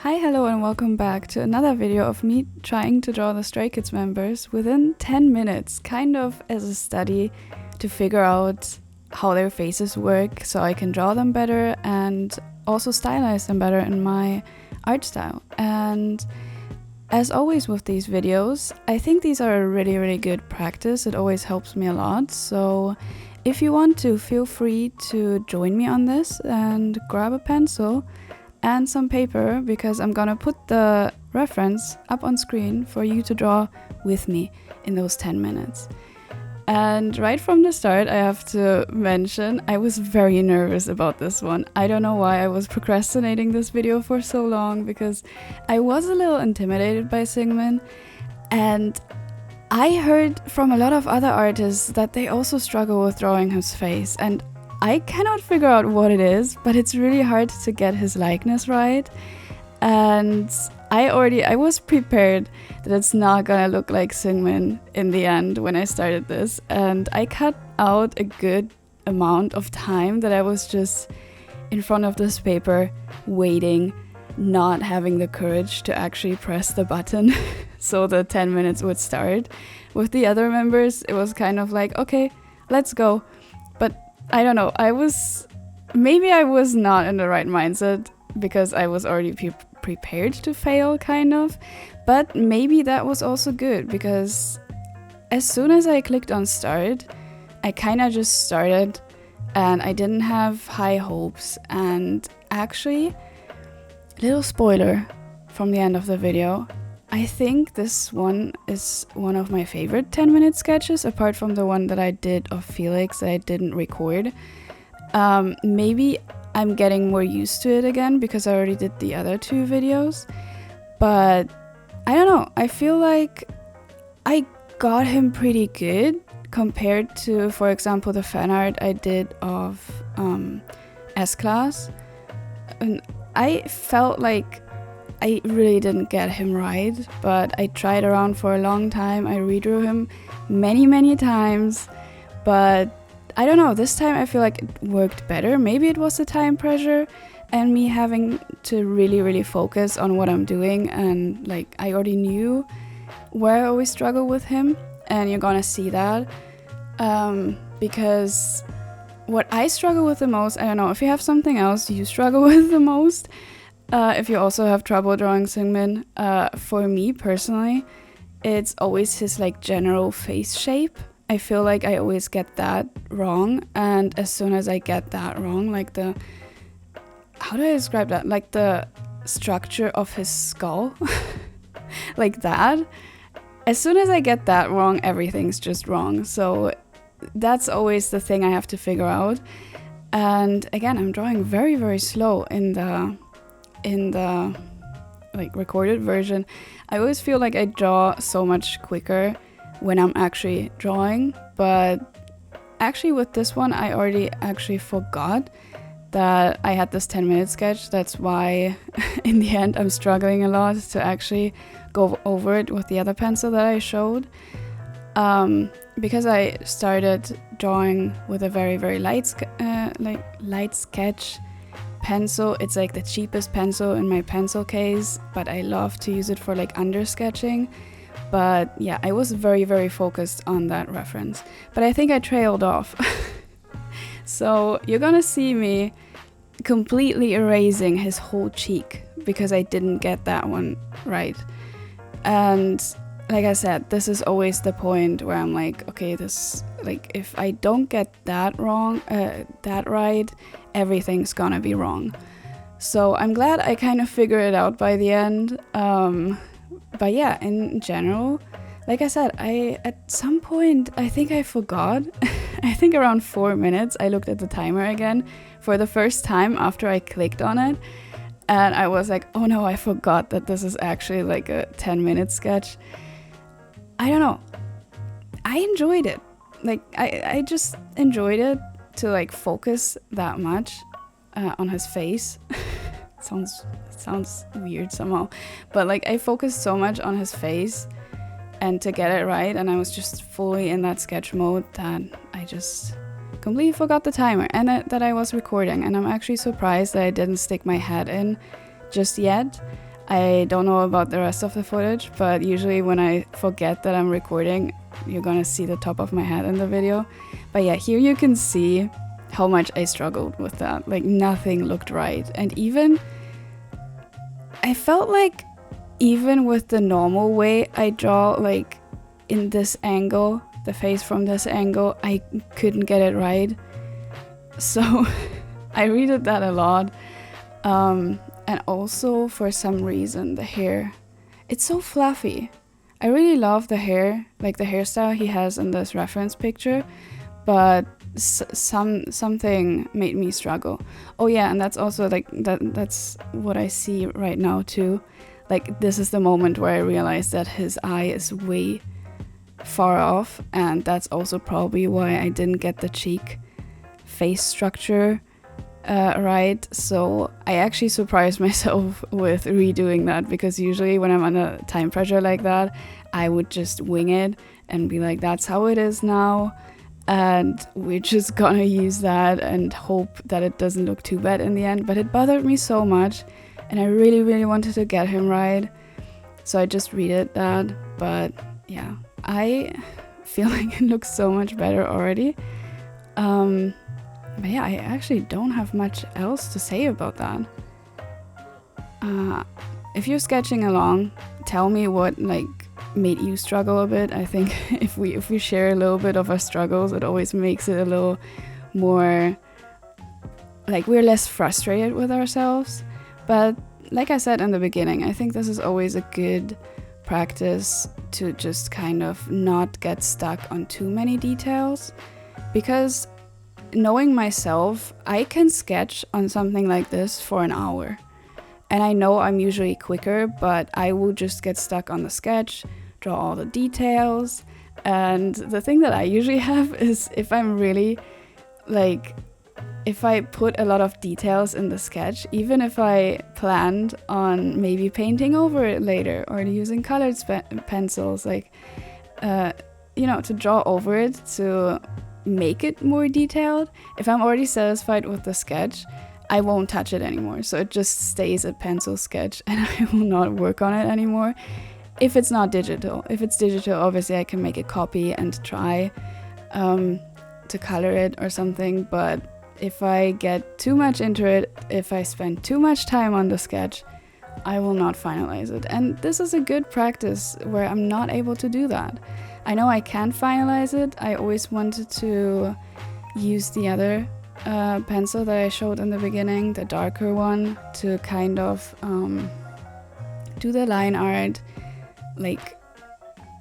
Hi, hello, and welcome back to another video of me trying to draw the Stray Kids members within 10 minutes, kind of as a study to figure out how their faces work so I can draw them better and also stylize them better in my art style. And as always with these videos, I think these are a really good practice. It always helps me a lot. So if you want to, feel free to join me on this and grab a pencil and some paper, because I'm gonna put the reference up on screen for you to draw with me in those 10 minutes. And right from the start, I have to mention I was very nervous about this one. I don't know why I was procrastinating this video for so long, because I was a little intimidated by Seungmin, and I heard from a lot of other artists that they also struggle with drawing his face, and I cannot figure out what it is, but it's really hard to get his likeness right. And I was prepared that it's not gonna look like Seungmin in the end when I started this. And I cut out a good amount of time that I was just in front of this paper waiting, not having the courage to actually press the button so the 10 minutes would start. With the other members, it was kind of like, okay, let's go. But I don't know, maybe I was not in the right mindset because I was already prepared to fail, kind of. But maybe that was also good, because as soon as I clicked on start, I kind of just started and I didn't have high hopes. And actually, little spoiler from the end of the video, I think this one is one of my favorite 10-minute sketches, apart from the one that I did of Felix that I didn't record. Maybe I'm getting more used to it again because I already did the other two videos. But I don't know, I feel like I got him pretty good compared to, for example, the fan art I did of S-Class. And I felt like I really didn't get him right, but I tried around for a long time. I redrew him many times, but I don't know, this time I feel like it worked better. Maybe it was the time pressure and me having to really focus on what I'm doing, and like I already knew where I always struggle with him, and you're gonna see that because what I struggle with the most, I don't know if you have something else you struggle with the most. If you also have trouble drawing Seungmin, for me personally, it's always his like general face shape. I feel like I always get that wrong, and as soon as I get that wrong, like how do I describe that? Like the structure of his skull, like that. As soon as I get that wrong, everything's just wrong. So that's always the thing I have to figure out. And again, I'm drawing very slow in the like recorded version. I always feel like I draw so much quicker when I'm actually drawing, but actually with this one I already actually forgot that I had this 10-minute sketch. That's why in the end I'm struggling a lot to actually go over it with the other pencil that I showed, because I started drawing with a very light sketch pencil. It's like the cheapest pencil in my pencil case, but I love to use it for like under sketching. But yeah, I was very focused on that reference, but I think I trailed off. So you're gonna see me completely erasing his whole cheek because I didn't get that one right. And like I said, this is always the point where I'm like, okay, this, like, if I don't get that right, everything's gonna be wrong. So I'm glad I kind of figured it out by the end. But yeah, in general, like I said, at some point, I think I forgot. I think around 4 minutes, I looked at the timer again for the first time after I clicked on it. And I was like, oh no, I forgot that this is actually like a 10-minute sketch. I don't know. I enjoyed it. Like, I just enjoyed it to like focus that much on his face. Sounds weird somehow, but like I focused so much on his face and to get it right, and I was just fully in that sketch mode that I just completely forgot the timer and that I was recording. And I'm actually surprised that I didn't stick my head in just yet. I don't know about the rest of the footage, but usually when I forget that I'm recording, you're gonna see the top of my head in the video. But yeah, here you can see how much I struggled with that. Like nothing looked right. And even, I felt like even with the normal way I draw, like in this angle, the face from this angle, I couldn't get it right. So I redid that a lot. And also for some reason the hair, it's so fluffy. I really love the hair, like the hairstyle he has in this reference picture, but something made me struggle. Oh yeah, and that's also like that's what I see right now too. Like this is the moment where I realized that his eye is way far off, and that's also probably why I didn't get the cheek face structure right. So I actually surprised myself with redoing that, because usually when I'm under time pressure like that, I would just wing it and be like, that's how it is now, and we're just gonna use that and hope that it doesn't look too bad in the end. But it bothered me so much, and I really wanted to get him right, so I just redid that. But yeah, I feel like it looks so much better already. But yeah, I actually don't have much else to say about that. If you're sketching along, tell me what like made you struggle a bit. I think if we share a little bit of our struggles, it always makes it a little more like we're less frustrated with ourselves. But like I said in the beginning, I think this is always a good practice to just kind of not get stuck on too many details, because knowing myself, I can sketch on something like this for an hour. And I know I'm usually quicker, but I will just get stuck on the sketch, draw all the details. And the thing that I usually have is if I'm really like, if I put a lot of details in the sketch, even if I planned on maybe painting over it later or using colored pencils, like, to draw over it to make it more detailed, if I'm already satisfied with the sketch, I won't touch it anymore. So it just stays a pencil sketch and I will not work on it anymore. If it's not digital. If it's digital, obviously I can make a copy and try to color it or something. But if I get too much into it, if I spend too much time on the sketch, I will not finalize it. And this is a good practice where I'm not able to do that. I know I can finalize it. I always wanted to use the other pencil that I showed in the beginning, the darker one, to kind of do the line art, like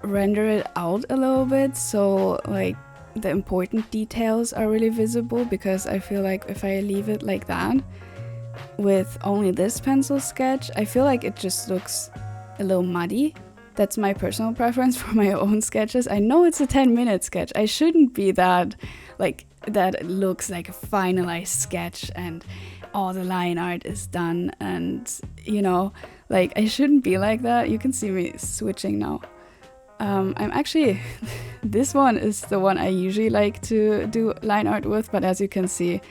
render it out a little bit so like the important details are really visible, because I feel like if I leave it like that with only this pencil sketch, I feel like it just looks a little muddy. That's my personal preference for my own sketches. I know it's a 10-minute sketch. I shouldn't be that, like, that it looks like a finalized sketch and all the line art is done, and, like, I shouldn't be like that. You can see me switching now. I'm actually, this one is the one I usually like to do line art with, but as you can see,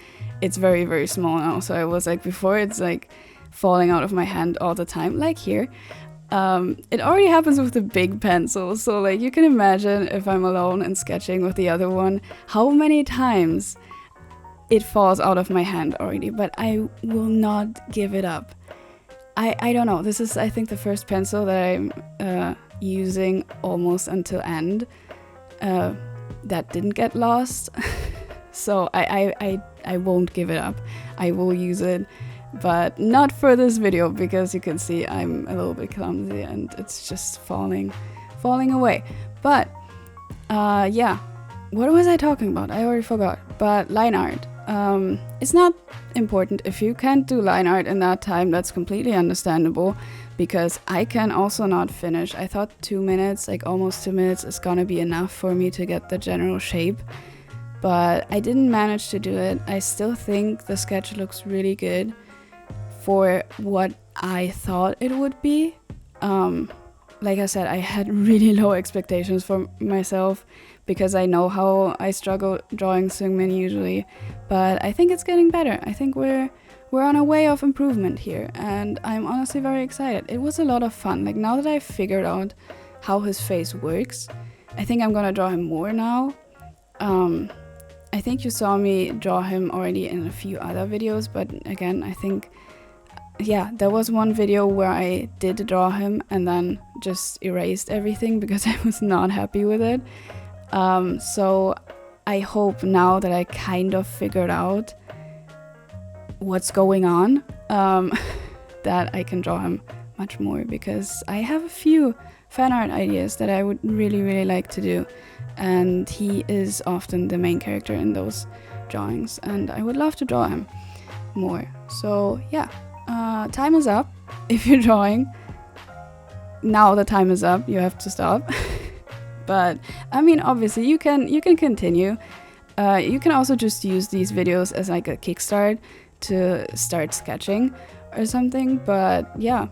it's very small now. So I was like, before it's like falling out of my hand all the time, like here. It already happens with the big pencil, so like you can imagine if I'm alone and sketching with the other one, how many times it falls out of my hand already, but I will not give it up. I don't know, this is I think the first pencil that I'm using almost until end that didn't get lost. So I won't give it up. I will use it, but not for this video, because you can see I'm a little bit clumsy and it's just falling away. But yeah, what was I talking about? I already forgot. But line art, it's not important. If you can't do line art in that time, that's completely understandable, because I can also not finish. I thought 2 minutes, like almost 2 minutes, is gonna be enough for me to get the general shape, but I didn't manage to do it. I still think the sketch looks really good for what I thought it would be. Like I said, I had really low expectations for myself, because I know how I struggle drawing Seungmin usually, but I think it's getting better. I think we're we're on a way of improvement here, and I'm honestly very excited. It was a lot of fun. Like, now that I've figured out how his face works, I think I'm gonna draw him more now. I think you saw me draw him already in a few other videos, but again, I think, yeah, there was one video where I did draw him and then just erased everything because I was not happy with it. So I hope now that I kind of figured out what's going on, that I can draw him much more, because I have a few fan art ideas that I would really like to do, and he is often the main character in those drawings, and I would love to draw him more. So yeah, time is up. If you're drawing now, the time is up, you have to stop. But I mean, obviously you can continue. You can also just use these videos as like a kickstart to start sketching or something. But yeah,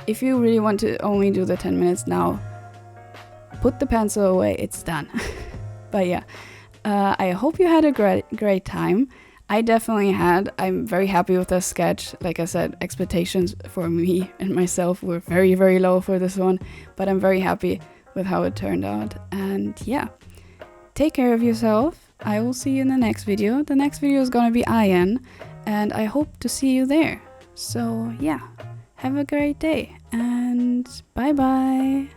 if you really want to only do the 10 minutes now, put the pencil away, it's done. But yeah, I hope you had a great time. I definitely had. I'm very happy with this sketch. Like I said, expectations for me and myself were very low for this one, but I'm very happy with how it turned out. And yeah, take care of yourself. I will see you in the next video. The next video is gonna be Ian, and I hope to see you there. So yeah, have a great day and bye bye.